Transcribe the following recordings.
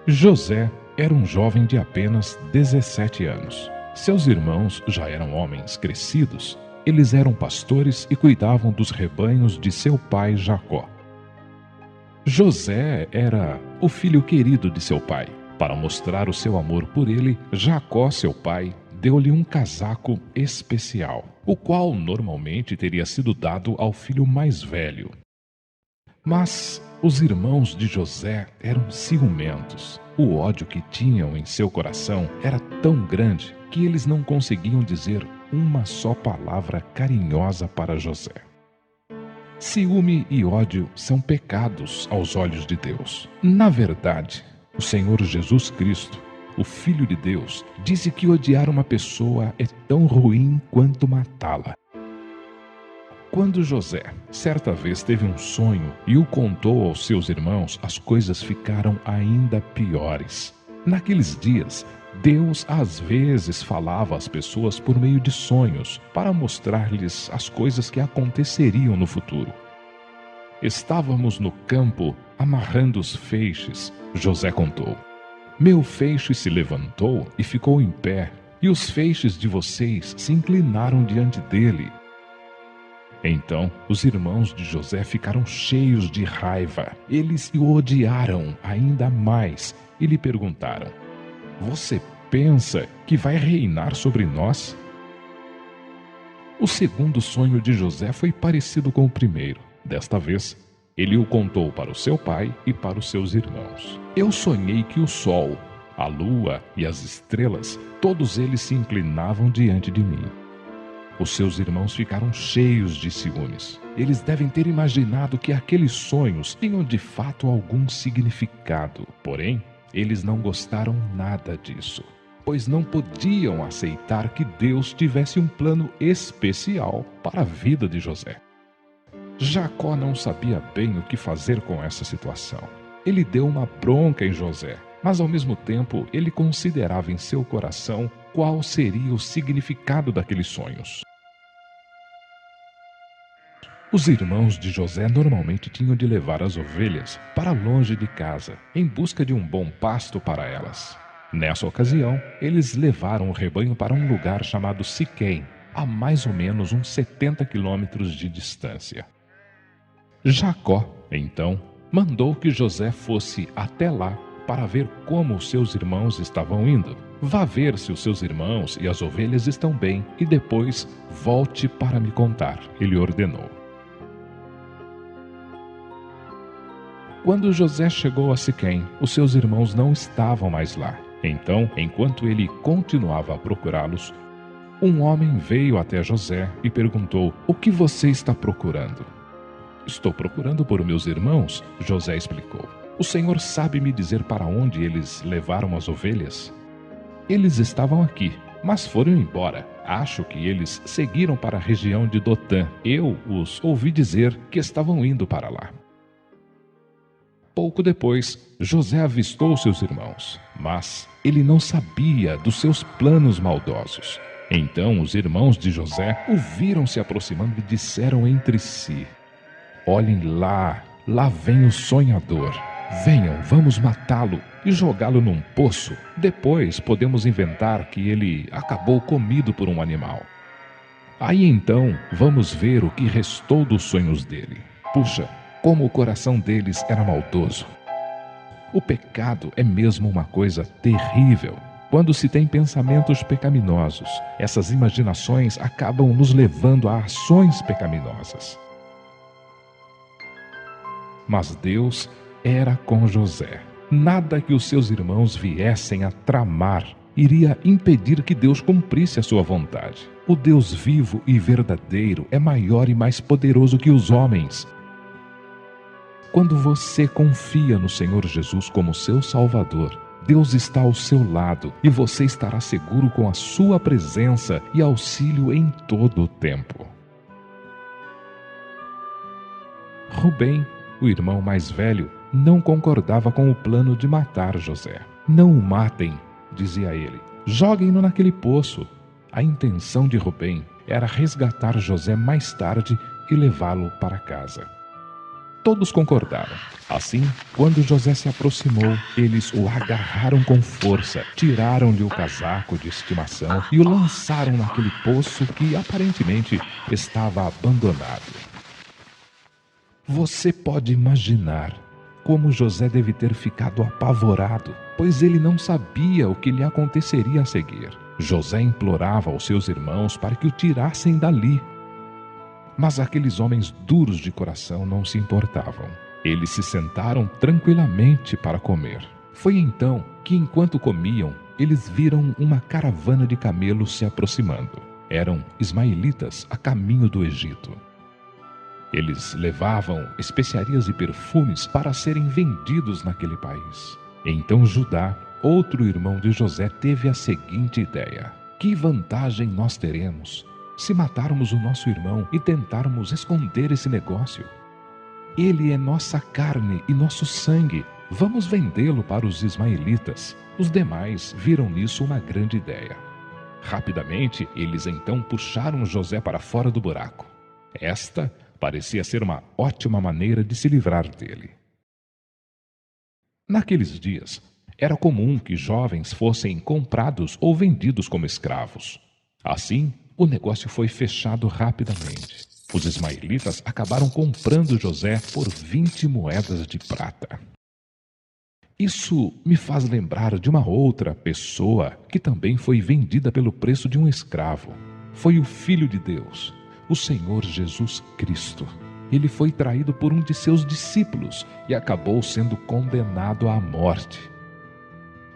José era um jovem de apenas 17 anos. Seus irmãos já eram homens crescidos. Eles eram pastores e cuidavam dos rebanhos de seu pai Jacó. José era o filho querido de seu pai. Para mostrar o seu amor por ele, Jacó, seu pai, deu-lhe um casaco especial, o qual normalmente teria sido dado ao filho mais velho. Mas os irmãos de José eram ciumentos. O ódio que tinham em seu coração era tão grande que eles não conseguiam dizer uma só palavra carinhosa para José. Ciúme e ódio são pecados aos olhos de Deus. Na verdade, o Senhor Jesus Cristo, o Filho de Deus, disse que odiar uma pessoa é tão ruim quanto matá-la. Quando José, certa vez, teve um sonho e o contou aos seus irmãos, as coisas ficaram ainda piores. Naqueles dias, Deus às vezes falava às pessoas por meio de sonhos para mostrar-lhes as coisas que aconteceriam no futuro. Estávamos no campo amarrando os feixes. José contou: meu feixe se levantou e ficou em pé, e os feixes de vocês se inclinaram diante dele. Então os irmãos de José ficaram cheios de raiva. Eles o odiaram ainda mais e lhe perguntaram: você pensa que vai reinar sobre nós? O segundo sonho de José foi parecido com o primeiro. Desta vez, ele o contou para o seu pai e para os seus irmãos. Eu sonhei que o sol, a lua e as estrelas, todos eles se inclinavam diante de mim. Os seus irmãos ficaram cheios de ciúmes. Eles devem ter imaginado que aqueles sonhos tinham de fato algum significado. Porém, eles não gostaram nada disso, pois não podiam aceitar que Deus tivesse um plano especial para a vida de José. Jacó não sabia bem o que fazer com essa situação. Ele deu uma bronca em José, mas ao mesmo tempo ele considerava em seu coração qual seria o significado daqueles sonhos. Os irmãos de José normalmente tinham de levar as ovelhas para longe de casa, em busca de um bom pasto para elas. Nessa ocasião, eles levaram o rebanho para um lugar chamado Siquém, a mais ou menos uns 70 quilômetros de distância. Jacó, então, mandou que José fosse até lá para ver como os seus irmãos estavam indo. Vá ver se os seus irmãos e as ovelhas estão bem e depois volte para me contar, ele ordenou. Quando José chegou a Siquém, os seus irmãos não estavam mais lá. Então, enquanto ele continuava a procurá-los, um homem veio até José e perguntou: o que você está procurando? Estou procurando por meus irmãos, José explicou. O Senhor sabe me dizer para onde eles levaram as ovelhas? Eles estavam aqui, mas foram embora. Acho que eles seguiram para a região de Dotã. Eu os ouvi dizer que estavam indo para lá. Pouco depois, José avistou seus irmãos, mas ele não sabia dos seus planos maldosos. Então os irmãos de José o viram se aproximando e disseram entre si: olhem lá vem o sonhador. Venham, vamos matá-lo e jogá-lo num poço. Depois podemos inventar que ele acabou comido por um animal. Aí então vamos ver o que restou dos sonhos dele. Puxa, como o coração deles era maldoso. O pecado é mesmo uma coisa terrível. Quando se tem pensamentos pecaminosos, essas imaginações acabam nos levando a ações pecaminosas. Mas Deus era com José. Nada que os seus irmãos viessem a tramar iria impedir que Deus cumprisse a sua vontade. O Deus vivo e verdadeiro é maior e mais poderoso que os homens. Quando você confia no Senhor Jesus como seu Salvador, Deus está ao seu lado e você estará seguro com a sua presença e auxílio em todo o tempo. Rubem, o irmão mais velho, não concordava com o plano de matar José. Não o matem, dizia ele. Joguem-no naquele poço. A intenção de Rubem era resgatar José mais tarde e levá-lo para casa. Todos concordaram. Assim, quando José se aproximou, eles o agarraram com força, tiraram-lhe o casaco de estimação e o lançaram naquele poço que aparentemente estava abandonado. Você pode imaginar como José deve ter ficado apavorado, pois ele não sabia o que lhe aconteceria a seguir. José implorava aos seus irmãos para que o tirassem dali. Mas aqueles homens duros de coração não se importavam. Eles se sentaram tranquilamente para comer. Foi então que, enquanto comiam, eles viram uma caravana de camelos se aproximando. Eram ismaelitas a caminho do Egito. Eles levavam especiarias e perfumes para serem vendidos naquele país. Então Judá, outro irmão de José, teve a seguinte ideia: que vantagem nós teremos se matarmos o nosso irmão e tentarmos esconder esse negócio? Ele é nossa carne e nosso sangue. Vamos vendê-lo para os ismaelitas. Os demais viram nisso uma grande ideia. Rapidamente, eles então puxaram José para fora do buraco. Esta parecia ser uma ótima maneira de se livrar dele. Naqueles dias, era comum que jovens fossem comprados ou vendidos como escravos. Assim, o negócio foi fechado rapidamente. Os ismaelitas acabaram comprando José por 20 moedas de prata. Isso me faz lembrar de uma outra pessoa que também foi vendida pelo preço de um escravo. Foi o Filho de Deus, o Senhor Jesus Cristo. Ele foi traído por um de seus discípulos e acabou sendo condenado à morte.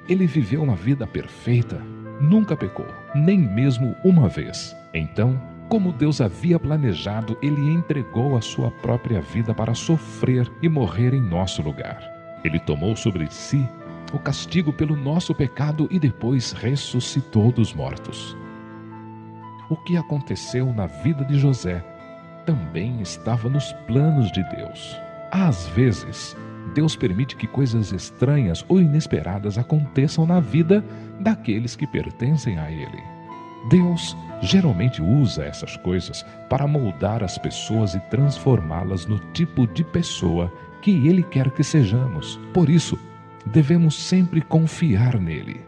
Ele viveu uma vida perfeita, nunca pecou, nem mesmo uma vez. Então, como Deus havia planejado, ele entregou a sua própria vida para sofrer e morrer em nosso lugar. Ele tomou sobre si o castigo pelo nosso pecado e depois ressuscitou dos mortos. O que aconteceu na vida de José também estava nos planos de Deus. Às vezes, Deus permite que coisas estranhas ou inesperadas aconteçam na vida daqueles que pertencem a Ele. Deus geralmente usa essas coisas para moldar as pessoas e transformá-las no tipo de pessoa que Ele quer que sejamos. Por isso, devemos sempre confiar nele.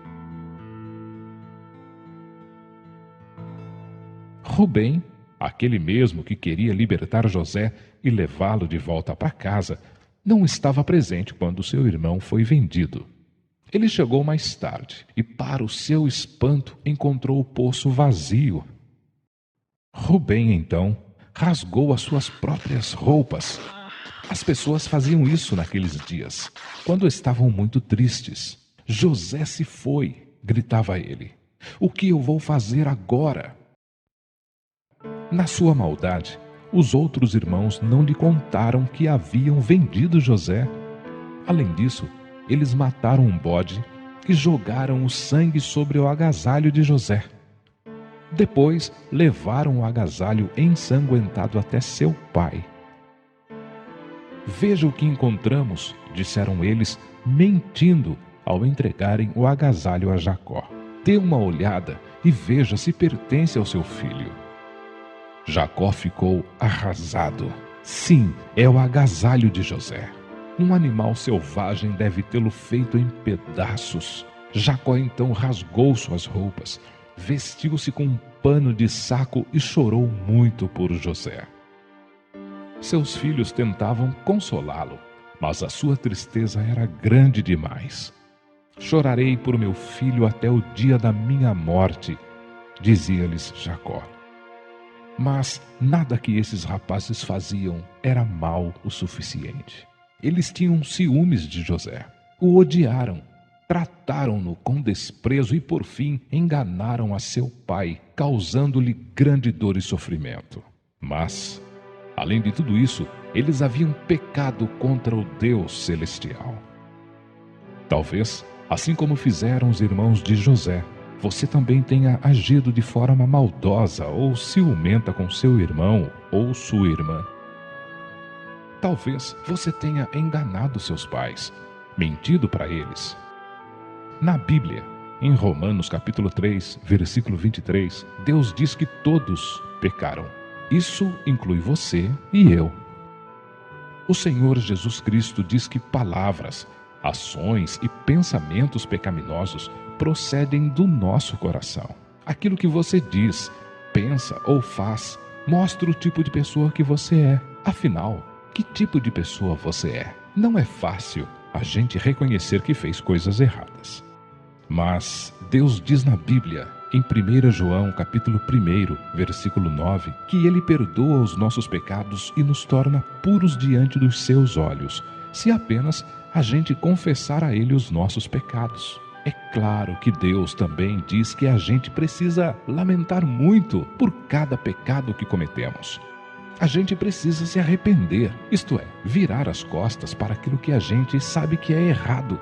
Rubem, aquele mesmo que queria libertar José e levá-lo de volta para casa, não estava presente quando seu irmão foi vendido. Ele chegou mais tarde e, para o seu espanto, encontrou o poço vazio. Rubem, então, rasgou as suas próprias roupas. As pessoas faziam isso naqueles dias, quando estavam muito tristes. José se foi, gritava ele. O que eu vou fazer agora? Na sua maldade, os outros irmãos não lhe contaram que haviam vendido José. Além disso, eles mataram um bode e jogaram o sangue sobre o agasalho de José. Depois, levaram o agasalho ensanguentado até seu pai. Veja o que encontramos, disseram eles, mentindo ao entregarem o agasalho a Jacó. Dê uma olhada e veja se pertence ao seu filho. Jacó ficou arrasado. Sim, é o agasalho de José. Um animal selvagem deve tê-lo feito em pedaços. Jacó então rasgou suas roupas, vestiu-se com um pano de saco e chorou muito por José. Seus filhos tentavam consolá-lo, mas a sua tristeza era grande demais. Chorarei por meu filho até o dia da minha morte, dizia-lhes Jacó. Mas nada que esses rapazes faziam era mal o suficiente. Eles tinham ciúmes de José, o odiaram, trataram-no com desprezo e, por fim, enganaram a seu pai, causando-lhe grande dor e sofrimento. Mas, além de tudo isso, eles haviam pecado contra o Deus celestial. Talvez, assim como fizeram os irmãos de José, você também tenha agido de forma maldosa ou ciumenta com seu irmão ou sua irmã. Talvez você tenha enganado seus pais, mentido para eles. Na Bíblia, em Romanos capítulo 3, versículo 23, Deus diz que todos pecaram. Isso inclui você e eu. O Senhor Jesus Cristo diz que palavras, ações e pensamentos pecaminosos procedem do nosso coração. Aquilo que você diz, pensa ou faz mostra o tipo de pessoa que você é. Afinal, que tipo de pessoa você é? Não é fácil a gente reconhecer que fez coisas erradas. Mas Deus diz na Bíblia, em 1 João capítulo 1, versículo 9, que Ele perdoa os nossos pecados e nos torna puros diante dos seus olhos, se apenas a gente confessar a Ele os nossos pecados. É claro que Deus também diz que a gente precisa lamentar muito por cada pecado que cometemos. A gente precisa se arrepender, isto é, virar as costas para aquilo que a gente sabe que é errado.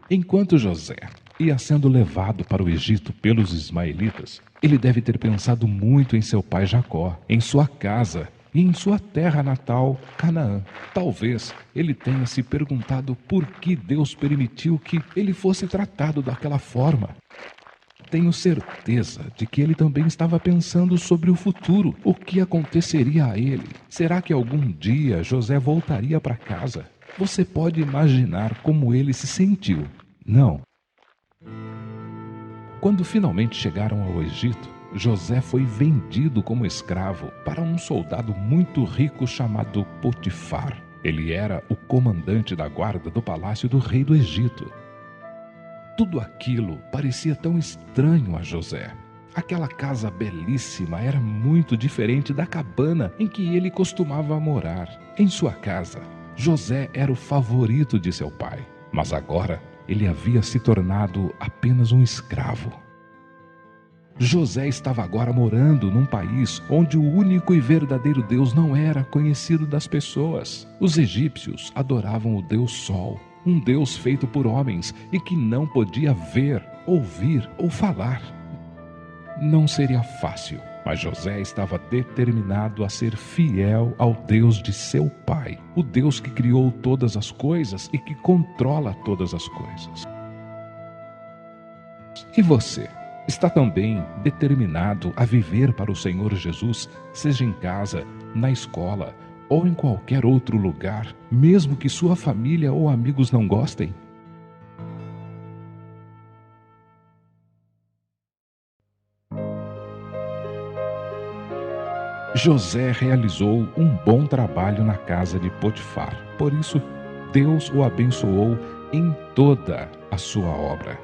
Enquanto José ia sendo levado para o Egito pelos ismaelitas, ele deve ter pensado muito em seu pai Jacó, em sua casa e em sua terra natal, Canaã. Talvez ele tenha se perguntado por que Deus permitiu que ele fosse tratado daquela forma. Tenho certeza de que ele também estava pensando sobre o futuro, o que aconteceria a ele. Será que algum dia José voltaria para casa? Você pode imaginar como ele se sentiu, não? Quando finalmente chegaram ao Egito, José foi vendido como escravo para um soldado muito rico chamado Potifar. Ele era o comandante da guarda do palácio do rei do Egito. Tudo aquilo parecia tão estranho a José. Aquela casa belíssima era muito diferente da cabana em que ele costumava morar. Em sua casa, José era o favorito de seu pai, mas agora ele havia se tornado apenas um escravo. José estava agora morando num país onde o único e verdadeiro Deus não era conhecido das pessoas. Os egípcios adoravam o Deus Sol, um Deus feito por homens e que não podia ver, ouvir ou falar. Não seria fácil, mas José estava determinado a ser fiel ao Deus de seu pai, o Deus que criou todas as coisas e que controla todas as coisas. E você? Está também determinado a viver para o Senhor Jesus, seja em casa, na escola ou em qualquer outro lugar, mesmo que sua família ou amigos não gostem? José realizou um bom trabalho na casa de Potifar. Por isso, Deus o abençoou em toda a sua obra.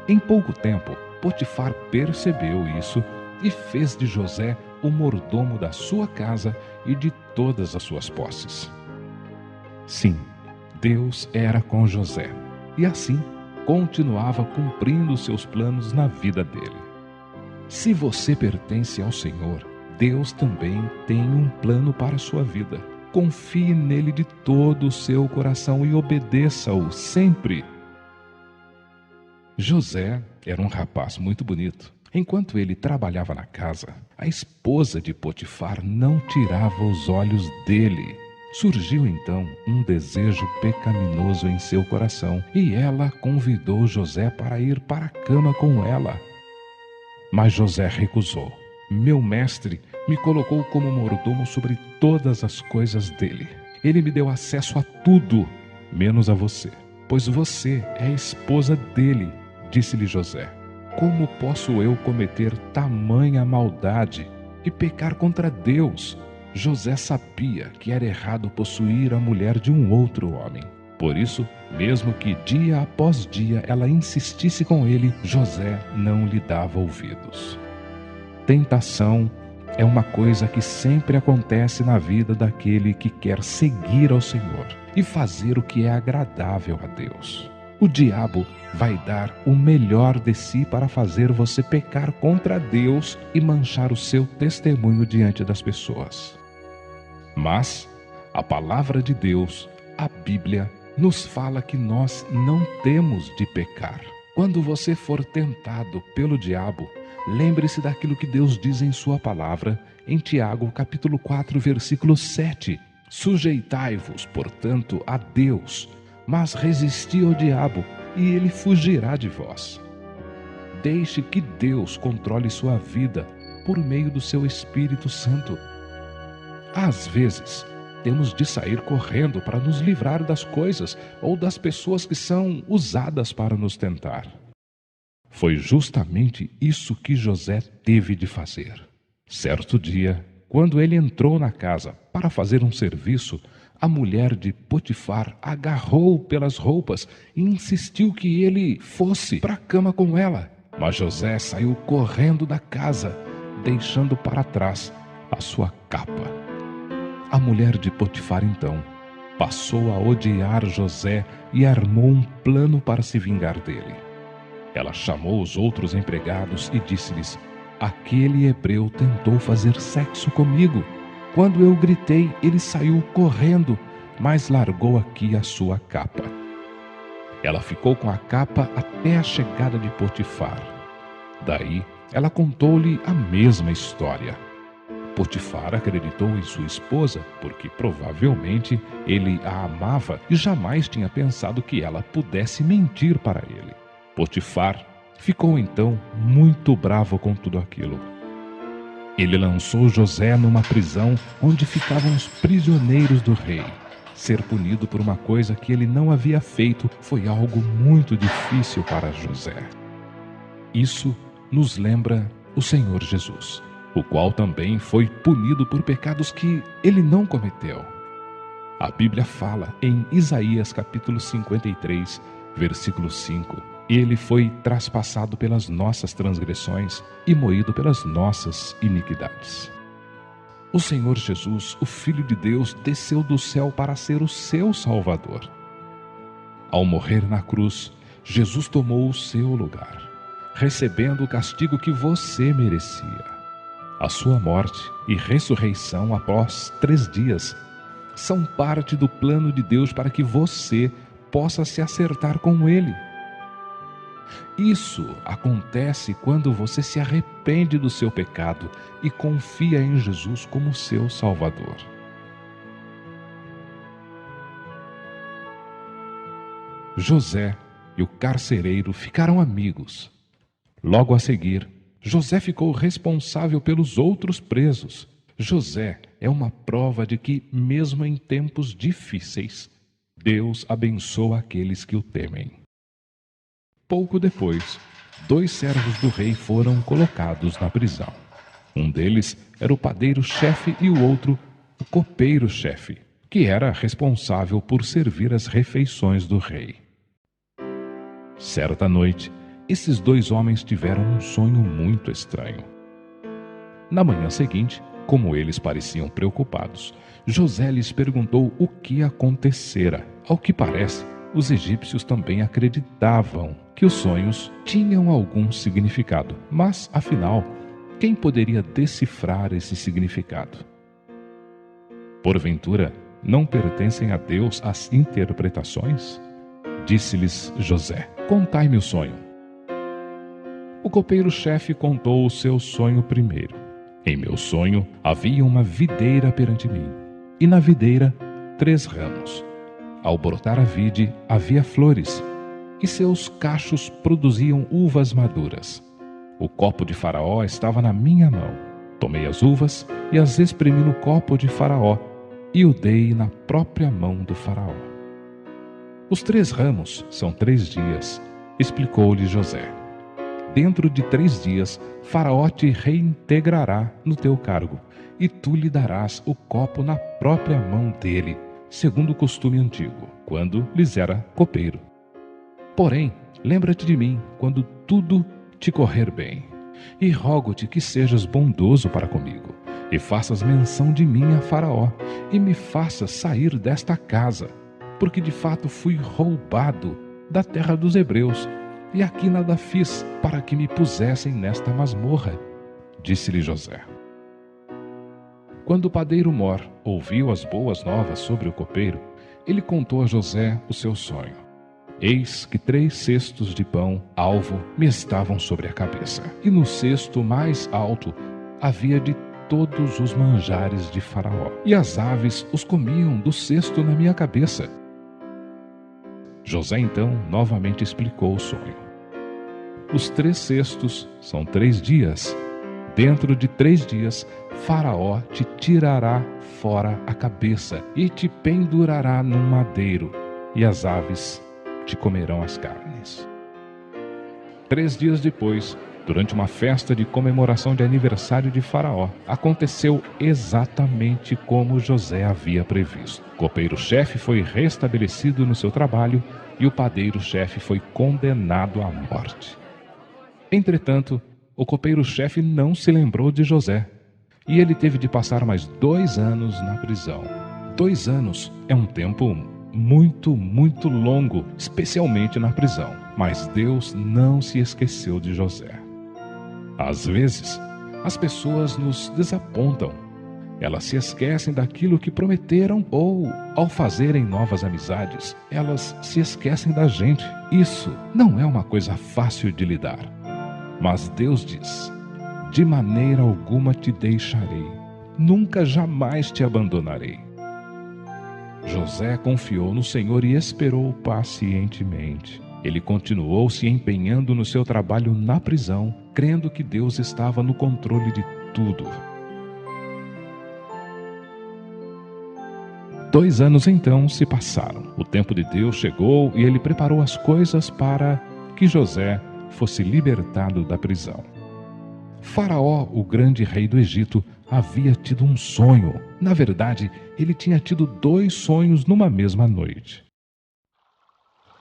Em pouco tempo, Potifar percebeu isso e fez de José o mordomo da sua casa e de todas as suas posses. Sim, Deus era com José e assim continuava cumprindo seus planos na vida dele. Se você pertence ao Senhor, Deus também tem um plano para a sua vida. Confie nele de todo o seu coração e obedeça-o sempre. José era um rapaz muito bonito. Enquanto ele trabalhava na casa, a esposa de Potifar não tirava os olhos dele. Surgiu então um desejo pecaminoso em seu coração e ela convidou José para ir para a cama com ela. Mas José recusou. Meu mestre me colocou como mordomo sobre todas as coisas dele. Ele me deu acesso a tudo, menos a você, pois você é a esposa dele, disse-lhe José. Como posso eu cometer tamanha maldade e pecar contra Deus? José sabia que era errado possuir a mulher de um outro homem. Por isso, mesmo que dia após dia ela insistisse com ele, José não lhe dava ouvidos. Tentação é uma coisa que sempre acontece na vida daquele que quer seguir ao Senhor e fazer o que é agradável a Deus. O diabo vai dar o melhor de si para fazer você pecar contra Deus e manchar o seu testemunho diante das pessoas. Mas a palavra de Deus, a Bíblia, nos fala que nós não temos de pecar. Quando você for tentado pelo diabo, lembre-se daquilo que Deus diz em sua palavra, em Tiago capítulo 4, versículo 7. Sujeitai-vos, portanto, a Deus, mas resisti ao diabo, e ele fugirá de vós. Deixe que Deus controle sua vida por meio do seu Espírito Santo. Às vezes, temos de sair correndo para nos livrar das coisas ou das pessoas que são usadas para nos tentar. Foi justamente isso que José teve de fazer. Certo dia, quando ele entrou na casa para fazer um serviço, a mulher de Potifar agarrou pelas roupas e insistiu que ele fosse para a cama com ela. Mas José saiu correndo da casa, deixando para trás a sua capa. A mulher de Potifar, então, passou a odiar José e armou um plano para se vingar dele. Ela chamou os outros empregados e disse-lhes: aquele hebreu tentou fazer sexo comigo. Quando eu gritei, ele saiu correndo, mas largou aqui a sua capa. Ela ficou com a capa até a chegada de Potifar. Daí, ela contou-lhe a mesma história. Potifar acreditou em sua esposa, porque provavelmente ele a amava e jamais tinha pensado que ela pudesse mentir para ele. Potifar ficou então muito bravo com tudo aquilo. Ele lançou José numa prisão onde ficavam os prisioneiros do rei. Ser punido por uma coisa que ele não havia feito foi algo muito difícil para José. Isso nos lembra o Senhor Jesus, o qual também foi punido por pecados que ele não cometeu. A Bíblia fala em Isaías capítulo 53, versículo 5: ele foi traspassado pelas nossas transgressões e moído pelas nossas iniquidades. O Senhor Jesus, o Filho de Deus, desceu do céu para ser o seu Salvador. Ao morrer na cruz, Jesus tomou o seu lugar, recebendo o castigo que você merecia. A sua morte e ressurreição após 3 dias são parte do plano de Deus para que você possa se acertar com Ele. Isso acontece quando você se arrepende do seu pecado e confia em Jesus como seu Salvador. José e o carcereiro ficaram amigos. Logo a seguir, José ficou responsável pelos outros presos. José é uma prova de que, mesmo em tempos difíceis, Deus abençoa aqueles que o temem. Pouco depois, 2 servos do rei foram colocados na prisão. Um deles era o padeiro-chefe e o outro, o copeiro-chefe, que era responsável por servir as refeições do rei. Certa noite, esses 2 homens tiveram um sonho muito estranho. Na manhã seguinte, como eles pareciam preocupados, José lhes perguntou o que acontecera. Ao que parece, os egípcios também acreditavam que os sonhos tinham algum significado, mas, afinal, quem poderia decifrar esse significado? Porventura, não pertencem a Deus as interpretações? Disse-lhes José: contai-me o sonho. O copeiro-chefe contou o seu sonho primeiro. Em meu sonho havia uma videira perante mim, e na videira 3 ramos. Ao brotar a vide, havia flores, e seus cachos produziam uvas maduras. O copo de Faraó estava na minha mão. Tomei as uvas e as espremi no copo de Faraó, e o dei na própria mão do Faraó. Os 3 ramos são 3 dias, explicou-lhe José. Dentro de 3 dias, Faraó te reintegrará no teu cargo, e tu lhe darás o copo na própria mão dele, segundo o costume antigo, quando lhes era copeiro. Porém, lembra-te de mim quando tudo te correr bem, e rogo-te que sejas bondoso para comigo, e faças menção de mim a Faraó, e me faças sair desta casa, porque de fato fui roubado da terra dos hebreus, e aqui nada fiz para que me pusessem nesta masmorra, disse-lhe José. Quando o padeiro Mor ouviu as boas novas sobre o copeiro, ele contou a José o seu sonho. Eis que 3 cestos de pão alvo me estavam sobre a cabeça, e no cesto mais alto havia de todos os manjares de Faraó, e as aves os comiam do cesto na minha cabeça. José então novamente explicou o sonho. Os 3 cestos são 3 dias, Dentro de 3 dias, Faraó te tirará fora a cabeça e te pendurará num madeiro, e as aves te comerão as carnes. 3 dias depois, durante uma festa de comemoração de aniversário de Faraó, aconteceu exatamente como José havia previsto. O copeiro-chefe foi restabelecido no seu trabalho e o padeiro-chefe foi condenado à morte. Entretanto, o copeiro-chefe não se lembrou de José, e ele teve de passar mais 2 anos na prisão. 2 anos é um tempo muito longo, especialmente na prisão. Mas Deus não se esqueceu de José. Às vezes, as pessoas nos desapontam. Elas se esquecem daquilo que prometeram ou, ao fazerem novas amizades, elas se esquecem da gente. Isso não é uma coisa fácil de lidar. Mas Deus diz: de maneira alguma te deixarei, nunca jamais te abandonarei. José confiou no Senhor e esperou pacientemente. Ele continuou se empenhando no seu trabalho na prisão, crendo que Deus estava no controle de tudo. 2 anos então se passaram. O tempo de Deus chegou e ele preparou as coisas para que José fosse libertado da prisão. Faraó, o grande rei do Egito, havia tido um sonho. Na verdade, ele tinha tido 2 sonhos numa mesma noite.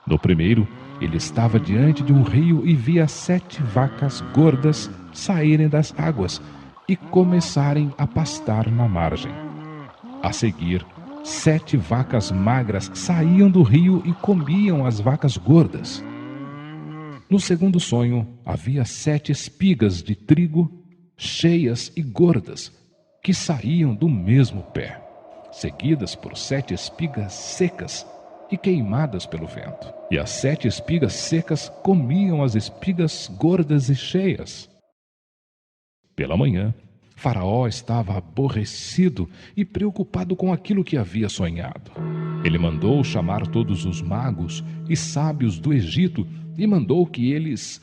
No primeiro, ele estava diante de um rio e via 7 vacas gordas saírem das águas e começarem a pastar na margem. A seguir, 7 vacas magras saíam do rio e comiam as vacas gordas. No segundo sonho, havia 7 espigas de trigo cheias e gordas que saíam do mesmo pé, seguidas por 7 espigas secas e queimadas pelo vento. E as 7 espigas secas comiam as espigas gordas e cheias. Pela manhã, Faraó estava aborrecido e preocupado com aquilo que havia sonhado. Ele mandou chamar todos os magos e sábios do Egito e mandou que eles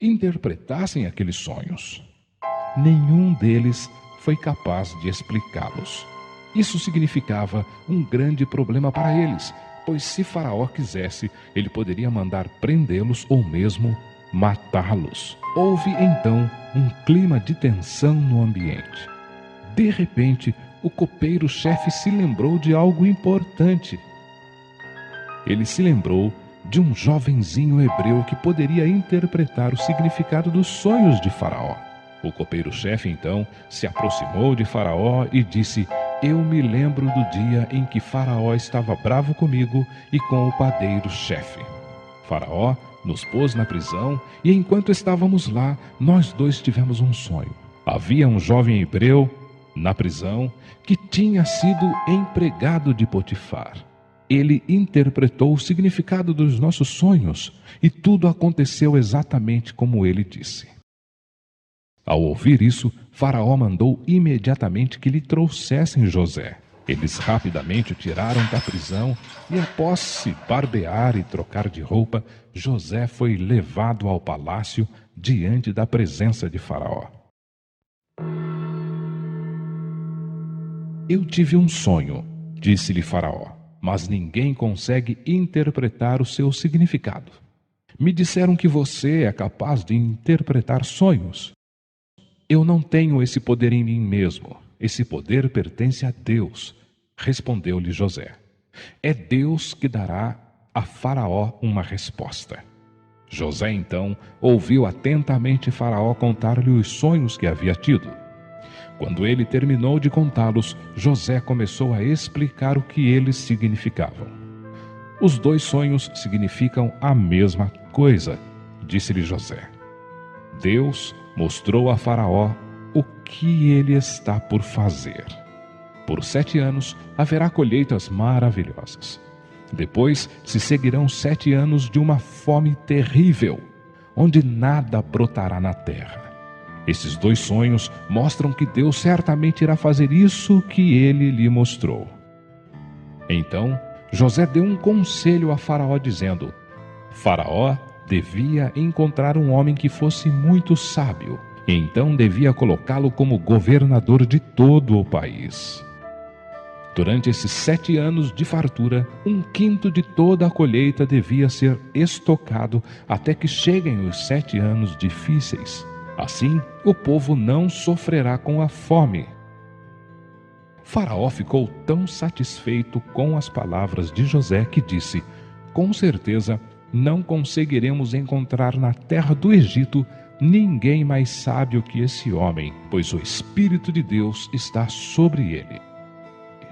interpretassem aqueles sonhos. Nenhum deles foi capaz de explicá-los. Isso significava um grande problema para eles, pois se Faraó quisesse, ele poderia mandar prendê-los ou mesmo matá-los. Houve então um clima de tensão no ambiente. De repente, o copeiro-chefe se lembrou de algo importante. Ele se lembrou de um jovenzinho hebreu que poderia interpretar o significado dos sonhos de Faraó. O copeiro-chefe então se aproximou de Faraó e disse: eu me lembro do dia em que Faraó estava bravo comigo e com o padeiro-chefe. Faraó nos pôs na prisão e enquanto estávamos lá, nós 2 tivemos um sonho. Havia um jovem hebreu na prisão que tinha sido empregado de Potifar. Ele interpretou o significado dos nossos sonhos e tudo aconteceu exatamente como ele disse. Ao ouvir isso, Faraó mandou imediatamente que lhe trouxessem José. Eles rapidamente o tiraram da prisão e, após se barbear e trocar de roupa, José foi levado ao palácio diante da presença de Faraó. Eu tive um sonho, disse-lhe Faraó, mas ninguém consegue interpretar o seu significado. Me disseram que você é capaz de interpretar sonhos. Eu não tenho esse poder em mim mesmo. Esse poder pertence a Deus, respondeu-lhe José. É Deus que dará a Faraó uma resposta. José então ouviu atentamente Faraó contar-lhe os sonhos que havia tido. Quando ele terminou de contá-los, José começou a explicar o que eles significavam. Os 2 sonhos significam a mesma coisa, disse-lhe José. Deus mostrou a Faraó o que ele está por fazer. Por 7 anos haverá colheitas maravilhosas. Depois se seguirão 7 anos de uma fome terrível, onde nada brotará na terra. Esses 2 sonhos mostram que Deus certamente irá fazer isso que ele lhe mostrou. Então, José deu um conselho a Faraó, dizendo: Faraó devia encontrar um homem que fosse muito sábio Então devia colocá-lo como governador de todo o país. Durante esses 7 anos de fartura, 1/5 de toda a colheita devia ser estocado até que cheguem os 7 anos difíceis. Assim, o povo não sofrerá com a fome. Faraó ficou tão satisfeito com as palavras de José que disse: com certeza não conseguiremos encontrar na terra do Egito ninguém mais sábio que esse homem, pois o Espírito de Deus está sobre ele.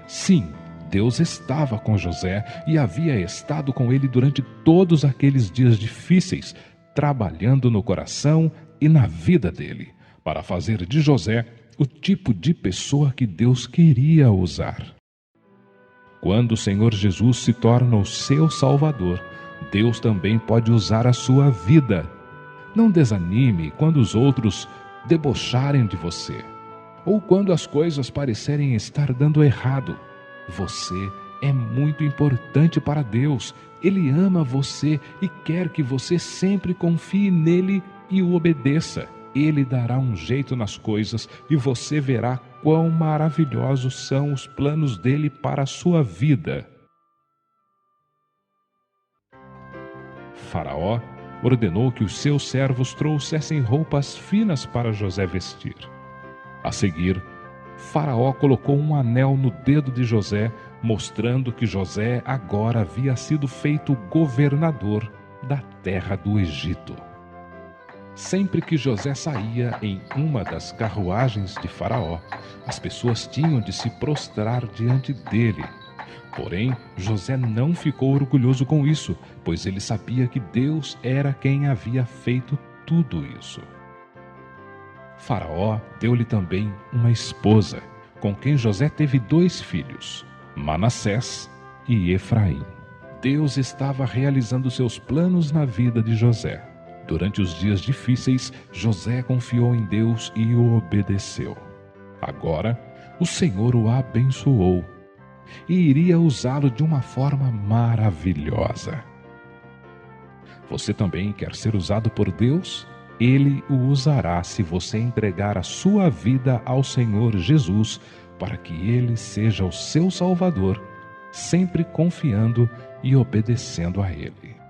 Sim, Deus estava com José e havia estado com ele durante todos aqueles dias difíceis, trabalhando no coração e na vida dele, para fazer de José o tipo de pessoa que Deus queria usar. Quando o Senhor Jesus se torna o seu Salvador, Deus também pode usar a sua vida. Não desanime quando os outros debocharem de você, ou quando as coisas parecerem estar dando errado. Você é muito importante para Deus. Ele ama você e quer que você sempre confie nele e o obedeça. Ele dará um jeito nas coisas e você verá quão maravilhosos são os planos dele para a sua vida. Faraó ordenou que os seus servos trouxessem roupas finas para José vestir. A seguir, Faraó colocou um anel no dedo de José, mostrando que José agora havia sido feito governador da terra do Egito. Sempre que José saía em uma das carruagens de Faraó, as pessoas tinham de se prostrar diante dele. Porém, José não ficou orgulhoso com isso, pois ele sabia que Deus era quem havia feito tudo isso. Faraó deu-lhe também uma esposa, com quem José teve 2 filhos, Manassés e Efraim. Deus estava realizando seus planos na vida de José. Durante os dias difíceis, José confiou em Deus e o obedeceu. Agora, o Senhor o abençoou e iria usá-lo de uma forma maravilhosa. Você também quer ser usado por Deus? Ele o usará se você entregar a sua vida ao Senhor Jesus para que Ele seja o seu Salvador, sempre confiando e obedecendo a Ele.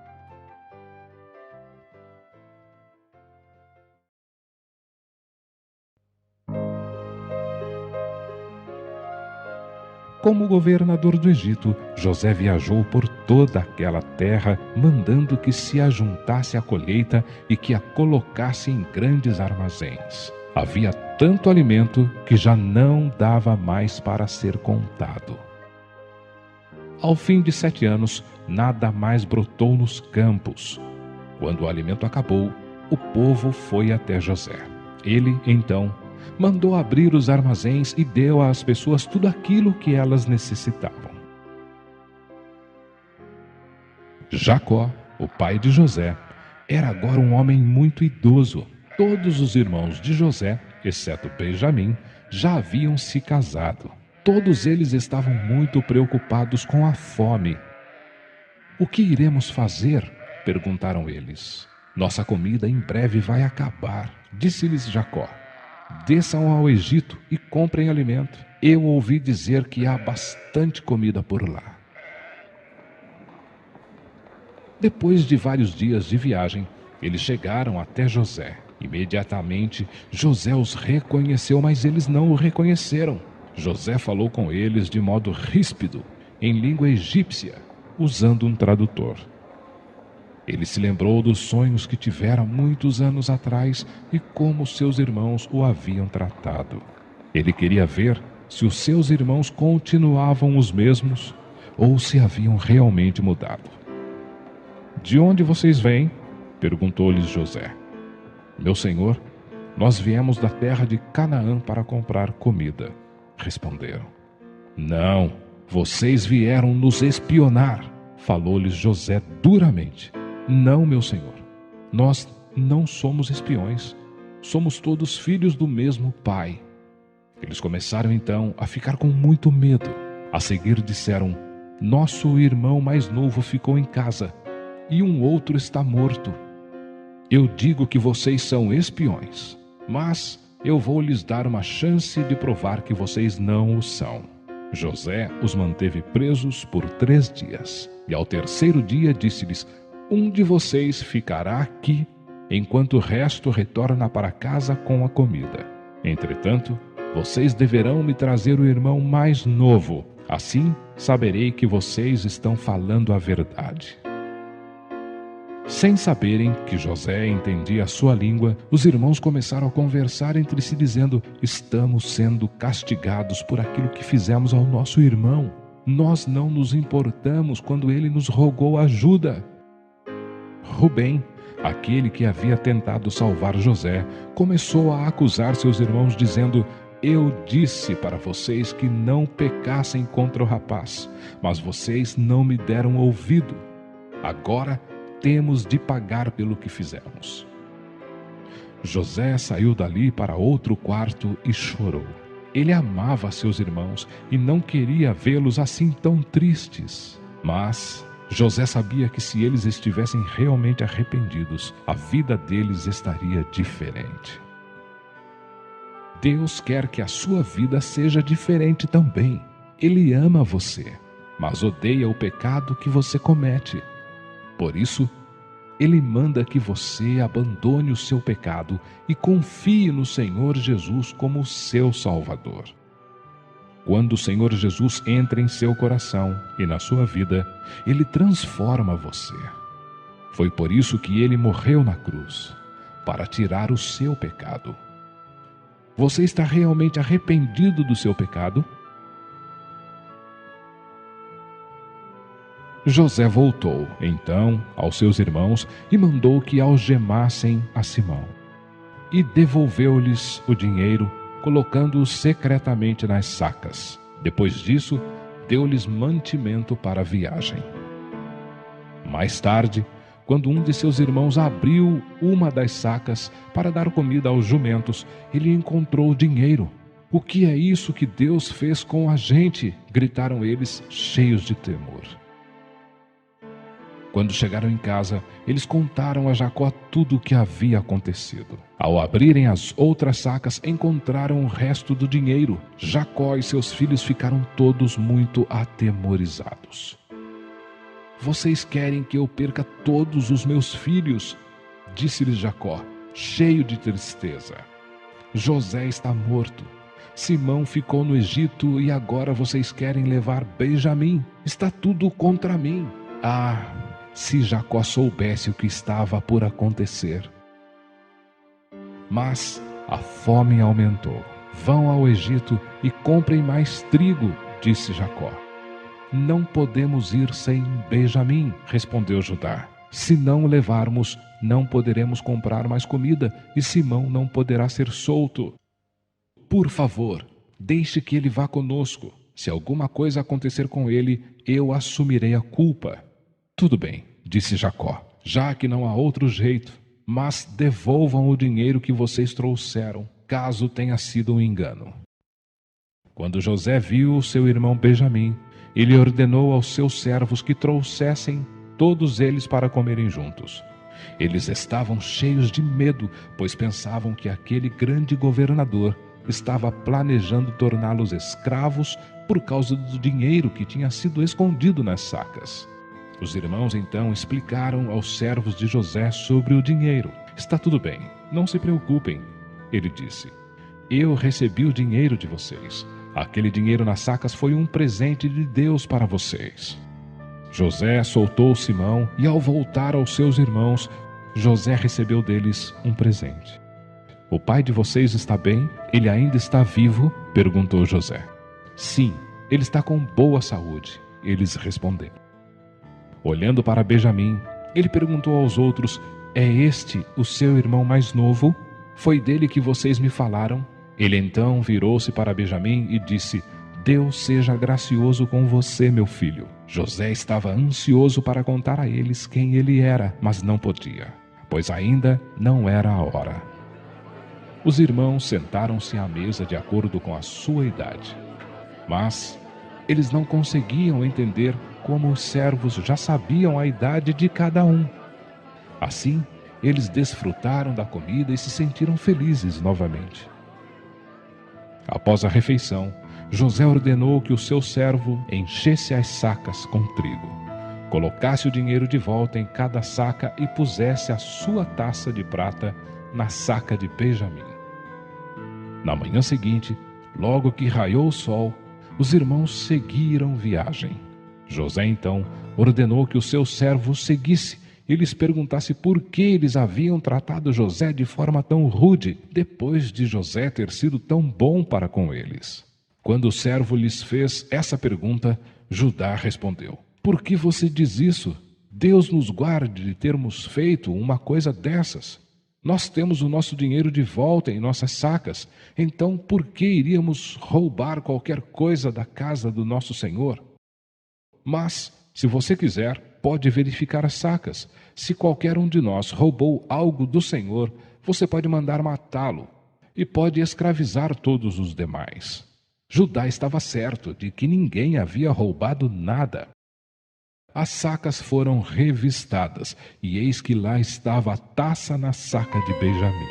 Como governador do Egito, José viajou por toda aquela terra, mandando que se ajuntasse a colheita e que a colocasse em grandes armazéns. Havia tanto alimento que já não dava mais para ser contado. Ao fim de 7 anos, nada mais brotou nos campos. Quando o alimento acabou, o povo foi até José. Ele, então, mandou abrir os armazéns e deu às pessoas tudo aquilo que elas necessitavam. Jacó, o pai de José, era agora um homem muito idoso. Todos os irmãos de José, exceto Benjamim, já haviam se casado. Todos eles estavam muito preocupados com a fome. "O que iremos fazer?" perguntaram eles. "Nossa comida em breve vai acabar", disse-lhes Jacó. "Desçam ao Egito e comprem alimento. Eu ouvi dizer que há bastante comida por lá." Depois de vários dias de viagem, eles chegaram até José. Imediatamente, José os reconheceu, mas eles não o reconheceram. José falou com eles de modo ríspido, em língua egípcia, usando um tradutor. Ele se lembrou dos sonhos que tivera muitos anos atrás e como seus irmãos o haviam tratado. Ele queria ver se os seus irmãos continuavam os mesmos ou se haviam realmente mudado. "De onde vocês vêm?" perguntou-lhes José. "Meu senhor, nós viemos da terra de Canaã para comprar comida", responderam. "Não, vocês vieram nos espionar", falou-lhes José duramente. "Não, meu senhor, nós não somos espiões, somos todos filhos do mesmo pai." Eles começaram então a ficar com muito medo. A seguir disseram: "Nosso irmão mais novo ficou em casa e um outro está morto. Eu digo que vocês são espiões, mas eu vou lhes dar uma chance de provar que vocês não o são. José os manteve presos por 3 dias, e ao 3º dia disse-lhes: um de vocês ficará aqui, enquanto o resto retorna para casa com a comida. Entretanto, vocês deverão me trazer o irmão mais novo, assim saberei que vocês estão falando a verdade. Sem saberem que José entendia a sua língua, os irmãos começaram a conversar entre si, dizendo: estamos sendo castigados por aquilo que fizemos ao nosso irmão. Nós não nos importamos quando ele nos rogou ajuda. Rubem, aquele que havia tentado salvar José, começou a acusar seus irmãos, dizendo: eu disse para vocês que não pecassem contra o rapaz, mas vocês não me deram ouvido. Agora temos de pagar pelo que fizemos. José saiu dali para outro quarto e chorou. Ele amava seus irmãos e não queria vê-los assim tão tristes. Mas José sabia que se eles estivessem realmente arrependidos, a vida deles estaria diferente. Deus quer que a sua vida seja diferente também. Ele ama você, mas odeia o pecado que você comete. Por isso, Ele manda que você abandone o seu pecado e confie no Senhor Jesus como seu Salvador. Quando o Senhor Jesus entra em seu coração e na sua vida, Ele transforma você. Foi por isso que Ele morreu na cruz, para tirar o seu pecado. Você está realmente arrependido do seu pecado? José voltou, então, aos seus irmãos e mandou que algemassem a Simão. E devolveu-lhes o dinheiro, colocando-o secretamente nas sacas. Depois disso, deu-lhes mantimento para a viagem. Mais tarde, quando um de seus irmãos abriu uma das sacas para dar comida aos jumentos, ele encontrou o dinheiro. O que é isso que Deus fez com a gente? Gritaram eles, cheios de temor. Quando chegaram em casa, eles contaram a Jacó tudo o que havia acontecido. Ao abrirem as outras sacas, encontraram o resto do dinheiro. Jacó e seus filhos ficaram todos muito atemorizados. Vocês querem que eu perca todos os meus filhos? Disse-lhes Jacó, cheio de tristeza. José está morto. Simão ficou no Egito e agora vocês querem levar Benjamim. Está tudo contra mim. Ah, se Jacó soubesse o que estava por acontecer. Mas a fome aumentou. Vão ao Egito e comprem mais trigo, disse Jacó. Não podemos ir sem Benjamim, respondeu Judá. Se não o levarmos, não poderemos comprar mais comida e Simão não poderá ser solto. Por favor, deixe que ele vá conosco. Se alguma coisa acontecer com ele, eu assumirei a culpa. Tudo bem, disse Jacó, já que não há outro jeito, mas devolvam o dinheiro que vocês trouxeram, caso tenha sido um engano. Quando José viu o seu irmão Benjamim, ele ordenou aos seus servos que trouxessem todos eles para comerem juntos. Eles estavam cheios de medo, pois pensavam que aquele grande governador estava planejando torná-los escravos por causa do dinheiro que tinha sido escondido nas sacas. Os irmãos então explicaram aos servos de José sobre o dinheiro. Está tudo bem, não se preocupem, ele disse. Eu recebi o dinheiro de vocês. Aquele dinheiro nas sacas foi um presente de Deus para vocês. José soltou Simão e ao voltar aos seus irmãos, José recebeu deles um presente. O pai de vocês está bem? Ele ainda está vivo? Perguntou José. Sim, ele está com boa saúde, eles responderam. Olhando para Benjamim, ele perguntou aos outros, é este o seu irmão mais novo? Foi dele que vocês me falaram? Ele então virou-se para Benjamim e disse, Deus seja gracioso com você, meu filho. José estava ansioso para contar a eles quem ele era, mas não podia, pois ainda não era a hora. Os irmãos sentaram-se à mesa de acordo com a sua idade, mas eles não conseguiam entender como os servos já sabiam a idade de cada um. Assim, eles desfrutaram da comida e se sentiram felizes novamente. Após a refeição, José ordenou que o seu servo enchesse as sacas com trigo, colocasse o dinheiro de volta em cada saca e pusesse a sua taça de prata na saca de Benjamim. Na manhã seguinte, logo que raiou o sol, os irmãos seguiram viagem. José então ordenou que o seu servo seguisse e lhes perguntasse por que eles haviam tratado José de forma tão rude, depois de José ter sido tão bom para com eles. Quando o servo lhes fez essa pergunta, Judá respondeu: "Por que você diz isso? Deus nos guarde de termos feito uma coisa dessas. Nós temos o nosso dinheiro de volta em nossas sacas, então por que iríamos roubar qualquer coisa da casa do nosso Senhor? Mas, se você quiser, pode verificar as sacas. Se qualquer um de nós roubou algo do Senhor, você pode mandar matá-lo e pode escravizar todos os demais." Judá estava certo de que ninguém havia roubado nada. As sacas foram revistadas, e eis que lá estava a taça na saca de Benjamim.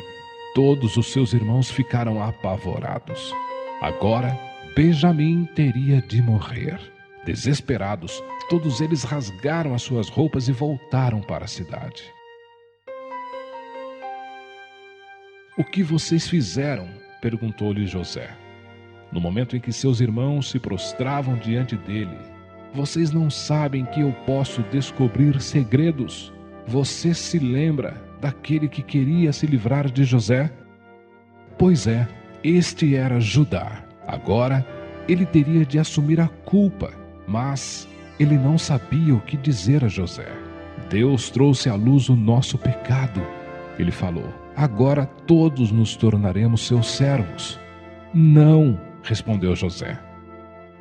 Todos os seus irmãos ficaram apavorados. Agora, Benjamim teria de morrer. Desesperados, todos eles rasgaram as suas roupas e voltaram para a cidade. "O que vocês fizeram?" perguntou-lhe José. No momento em que seus irmãos se prostravam diante dele: "Vocês não sabem que eu posso descobrir segredos? Você se lembra daquele que queria se livrar de José? Pois é, este era Judá. Agora ele teria de assumir a culpa, mas ele não sabia o que dizer a José. Deus trouxe à luz o nosso pecado. Ele falou: agora todos nos tornaremos seus servos." "Não", respondeu José.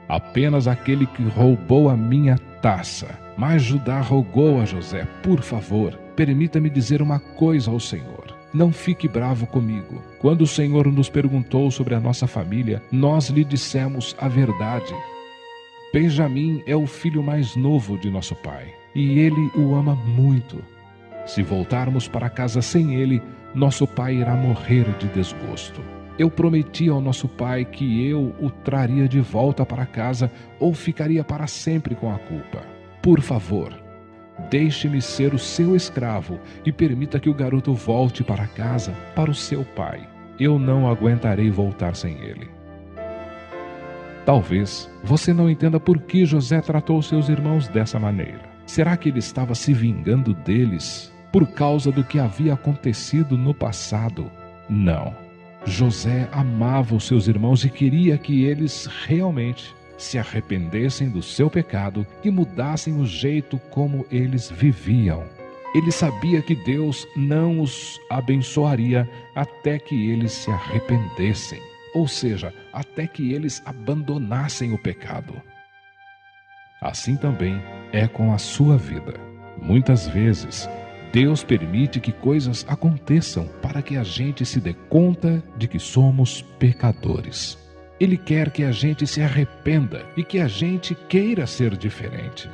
"Apenas aquele que roubou a minha taça." Mas Judá rogou a José: "Por favor, permita-me dizer uma coisa ao Senhor. Não fique bravo comigo. Quando o Senhor nos perguntou sobre a nossa família, nós lhe dissemos a verdade. Benjamim é o filho mais novo de nosso pai, e ele o ama muito. Se voltarmos para casa sem ele, nosso pai irá morrer de desgosto. Eu prometi ao nosso pai que eu o traria de volta para casa ou ficaria para sempre com a culpa. Por favor, deixe-me ser o seu escravo e permita que o garoto volte para casa, para o seu pai. Eu não aguentarei voltar sem ele." Talvez você não entenda por que José tratou seus irmãos dessa maneira. Será que ele estava se vingando deles por causa do que havia acontecido no passado? Não. José amava os seus irmãos e queria que eles realmente se arrependessem do seu pecado e mudassem o jeito como eles viviam. Ele sabia que Deus não os abençoaria até que eles se arrependessem, ou seja, até que eles abandonassem o pecado. Assim também é com a sua vida. Muitas vezes, Deus permite que coisas aconteçam para que a gente se dê conta de que somos pecadores. Ele quer que a gente se arrependa e que a gente queira ser diferente.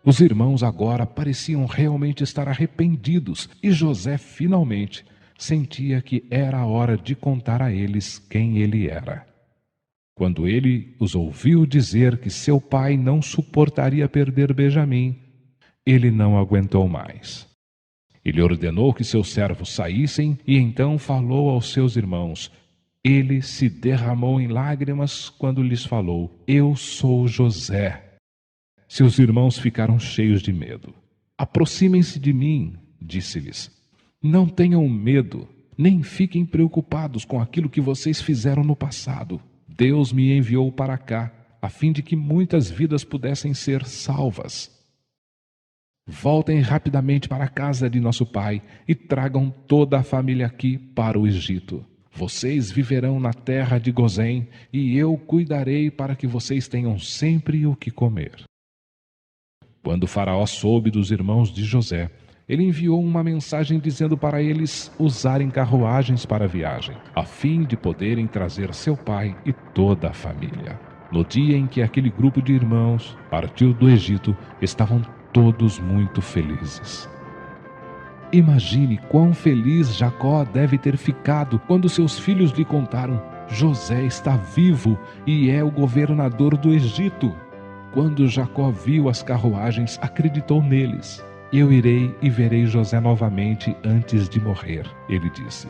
Os irmãos agora pareciam realmente estar arrependidos e José finalmente sentia que era a hora de contar a eles quem ele era. Quando ele os ouviu dizer que seu pai não suportaria perder Benjamim, ele não aguentou mais. Ele ordenou que seus servos saíssem e então falou aos seus irmãos. Ele se derramou em lágrimas quando lhes falou: "Eu sou José." Seus irmãos ficaram cheios de medo. "Aproximem-se de mim", disse-lhes. "Não tenham medo, nem fiquem preocupados com aquilo que vocês fizeram no passado. Deus me enviou para cá, a fim de que muitas vidas pudessem ser salvas. Voltem rapidamente para a casa de nosso pai e tragam toda a família aqui para o Egito. Vocês viverão na terra de Gozém e eu cuidarei para que vocês tenham sempre o que comer." Quando Faraó soube dos irmãos de José, ele enviou uma mensagem dizendo para eles usarem carruagens para a viagem, a fim de poderem trazer seu pai e toda a família. No dia em que aquele grupo de irmãos partiu do Egito, estavam todos muito felizes. Imagine quão feliz Jacó deve ter ficado quando seus filhos lhe contaram: José está vivo e é o governador do Egito. Quando Jacó viu as carruagens, acreditou neles. Eu irei e verei José novamente antes de morrer, ele disse.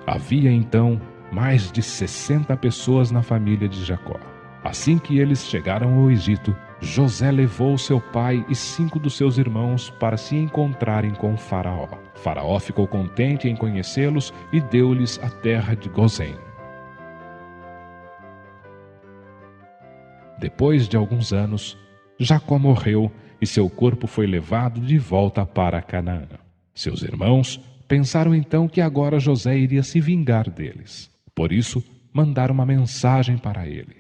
Havia então mais de 60 pessoas na família de Jacó. Assim que eles chegaram ao Egito, José levou seu pai e 5 dos seus irmãos para se encontrarem com Faraó. Faraó ficou contente em conhecê-los e deu-lhes a terra de Gozém. Depois de alguns anos, Jacó morreu e seu corpo foi levado de volta para Canaã. Seus irmãos pensaram então que agora José iria se vingar deles. Por isso, mandaram uma mensagem para ele.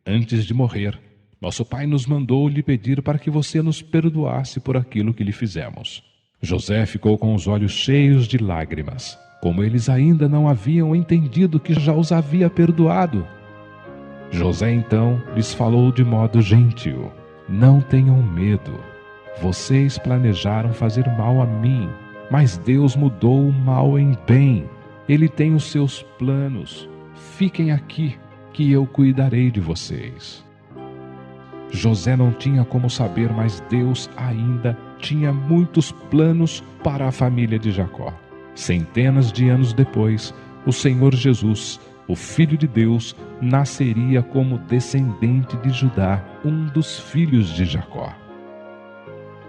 Antes de morrer, nosso pai nos mandou lhe pedir para que você nos perdoasse por aquilo que lhe fizemos. José ficou com os olhos cheios de lágrimas, como eles ainda não haviam entendido que já os havia perdoado. José então lhes falou de modo gentil: Não tenham medo. Vocês planejaram fazer mal a mim, mas Deus mudou o mal em bem. Ele tem os seus planos. Fiquem aqui, que eu cuidarei de vocês. José não tinha como saber, mas Deus ainda tinha muitos planos para a família de Jacó. Centenas de anos depois, o Senhor Jesus, o Filho de Deus, nasceria como descendente de Judá, um dos filhos de Jacó.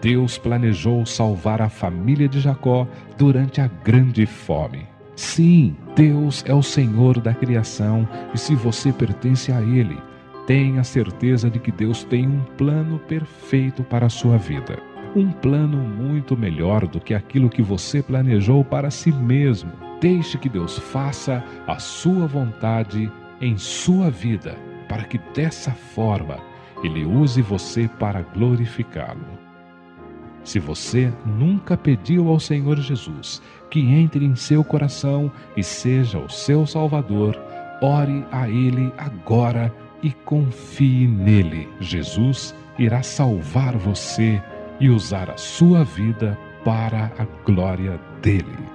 Deus planejou salvar a família de Jacó durante a grande fome. Sim, Deus é o Senhor da criação, e se você pertence a Ele, tenha certeza de que Deus tem um plano perfeito para a sua vida. Um plano muito melhor do que aquilo que você planejou para si mesmo. Deixe que Deus faça a sua vontade em sua vida, para que dessa forma Ele use você para glorificá-lo. Se você nunca pediu ao Senhor Jesus que entre em seu coração e seja o seu Salvador, ore a Ele agora e confie nele. Jesus irá salvar você e usar a sua vida para a glória dele.